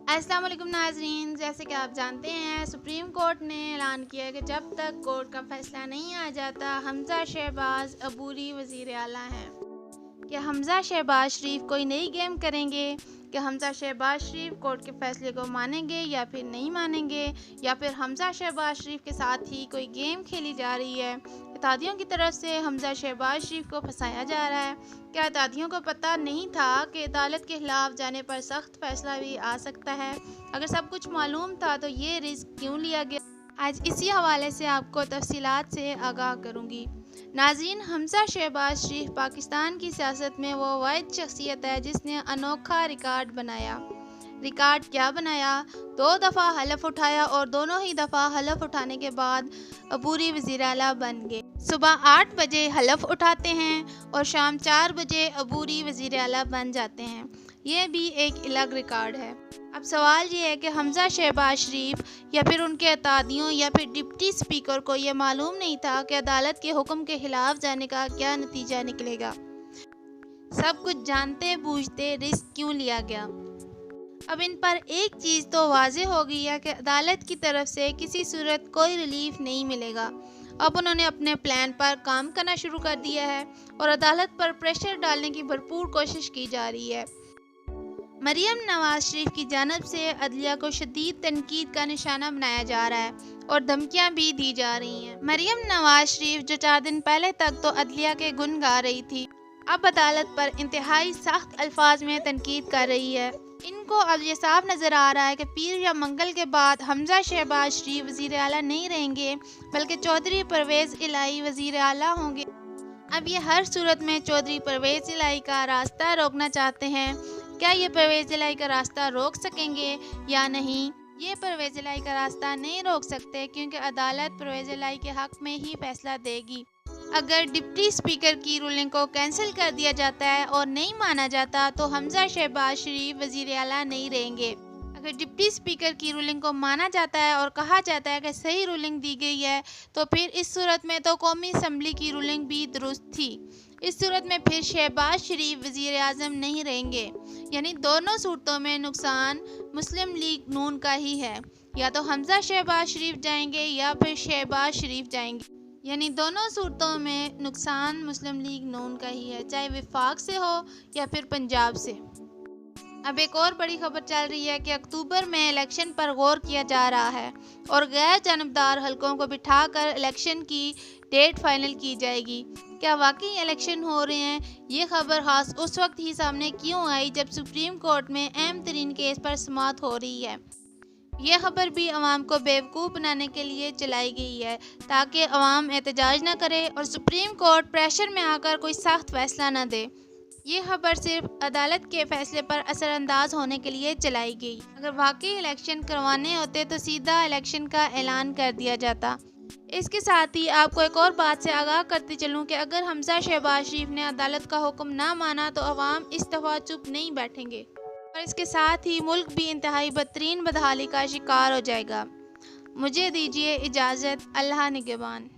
अस्सलाम वालेकुम नाज़रीन, जैसे कि आप जानते हैं सुप्रीम कोर्ट ने ऐलान किया है कि जब तक कोर्ट का फैसला नहीं आ जाता हमज़ा शहबाज अबूरी वज़ीर आला हैं। क्या हमज़ा शहबाज शरीफ कोई नई गेम करेंगे? क्या हमज़ा शहबाज शरीफ कोर्ट के फैसले को मानेंगे या फिर नहीं मानेंगे, या फिर हमज़ा शहबाज शरीफ के साथ ही कोई गेम खेली जा रही है? इत्तेहादियों की तरफ से हमज़ा शहबाज शरीफ को फंसाया जा रहा है। क्या इत्तेहादियों को पता नहीं था कि अदालत के खिलाफ जाने पर सख्त फैसला भी आ सकता है? अगर सब कुछ मालूम था तो ये रिस्क क्यों लिया गया? आज इसी हवाले से आपको तफसीलात से आगाह करूँगी। नाज़रीन, हमज़ा शहबाज शरीफ पाकिस्तान की सियासत में वो वाहिद शख्सियत है जिसने अनोखा रिकॉर्ड बनाया। रिकॉर्ड क्या बनाया? 2 दफ़ा हलफ उठाया और दोनों ही दफ़ा हलफ उठाने के बाद अबूरी वज़ीर आला बन गए। सुबह 8 बजे हलफ उठाते हैं और शाम 4 बजे अबूरी वज़ीर आला बन जाते हैं। ये भी एक अलग रिकॉर्ड है। अब सवाल ये है कि हमज़ा शहबाज शरीफ या फिर उनके इत्तेहादियों या फिर डिप्टी स्पीकर को ये मालूम नहीं था कि अदालत के हुक्म के खिलाफ जाने का क्या नतीजा निकलेगा। सब कुछ जानते बूझते रिस्क क्यों लिया गया? अब इन पर एक चीज़ तो वाज़ेह हो गई है कि अदालत की तरफ से किसी सूरत कोई रिलीफ नहीं मिलेगा। अब उन्होंने अपने प्लान पर काम करना शुरू कर दिया है और अदालत पर प्रेशर डालने की भरपूर कोशिश की जा रही है। मरियम नवाज शरीफ की जानिब से अदलिया को शदीद तनकीद का निशाना बनाया जा रहा है और धमकियां भी दी जा रही हैं। मरियम नवाज शरीफ जो 4 दिन पहले तक तो अदलिया के गुन गा रही थी, अब अदालत पर इंतहाई सख्त अल्फाज में तनकीद कर रही है। इनको अब ये साफ नज़र आ रहा है कि पीर या मंगल के बाद हमज़ा शहबाज शरीफ वज़ीर आला नहीं रहेंगे, बल्कि चौधरी परवेज़ इलाही वज़ीर आला होंगे। अब ये हर सूरत में चौधरी परवेज़ इलाही का रास्ता रोकना चाहते हैं। क्या ये परवेज़ इलाही का रास्ता रोक सकेंगे या नहीं? ये परवेज़ इलाही का रास्ता नहीं रोक सकते क्योंकि अदालत परवेज़ इलाही के हक़ में ही फैसला देगी। अगर डिप्टी स्पीकर की रूलिंग को कैंसिल कर दिया जाता है और नहीं माना जाता तो हमज़ा शहबाज शरीफ वज़ीर आला नहीं रहेंगे। अगर डिप्टी स्पीकर की रूलिंग को माना जाता है और कहा जाता है कि सही रूलिंग दी गई है, तो फिर इस सूरत में तो कौमी असम्बली की रूलिंग भी दुरुस्त थी। इस सूरत में फिर शहबाज शरीफ वज़ीर आज़म नहीं रहेंगे। यानी दोनों सूरतों में नुकसान मुस्लिम लीग नून का ही है। या तो हमज़ा शहबाज शरीफ जाएंगे या फिर शहबाज शरीफ जाएंगे। यानी दोनों सूरतों में नुकसान मुस्लिम लीग नून का ही है, चाहे वफाक से हो या फिर पंजाब से। अब एक और बड़ी खबर चल रही है कि अक्टूबर में इलेक्शन पर गौर किया जा रहा है और गैर जानबदार हलकों को बिठाकर इलेक्शन की डेट फाइनल की जाएगी। क्या वाकई इलेक्शन हो रहे हैं? ये खबर खास उस वक्त ही सामने क्यों आई जब सुप्रीम कोर्ट में अहम तरीन केस पर समाअत हो रही है। यह खबर भी अवाम को बेवकूफ़ बनाने के लिए चलाई गई है ताकि अवाम एहतजाज न करे और सुप्रीम कोर्ट प्रेशर में आकर कोई सख्त फैसला न दे। ये खबर सिर्फ अदालत के फैसले पर असरअंदाज होने के लिए चलाई गई। अगर वाकई इलेक्शन करवाने होते तो सीधा इलेक्शन का ऐलान कर दिया जाता। इसके साथ ही आपको एक और बात से आगाह करती चलूँ कि अगर हमज़ा शहबाज शरीफ ने अदालत का हुक्म ना माना तो अवाम इस दफ़ा चुप नहीं बैठेंगे और इसके साथ ही मुल्क भी इंतहाई बदतरीन बदहाली का शिकार हो जाएगा। मुझे दीजिए इजाज़त। अल्लाह निगहबान।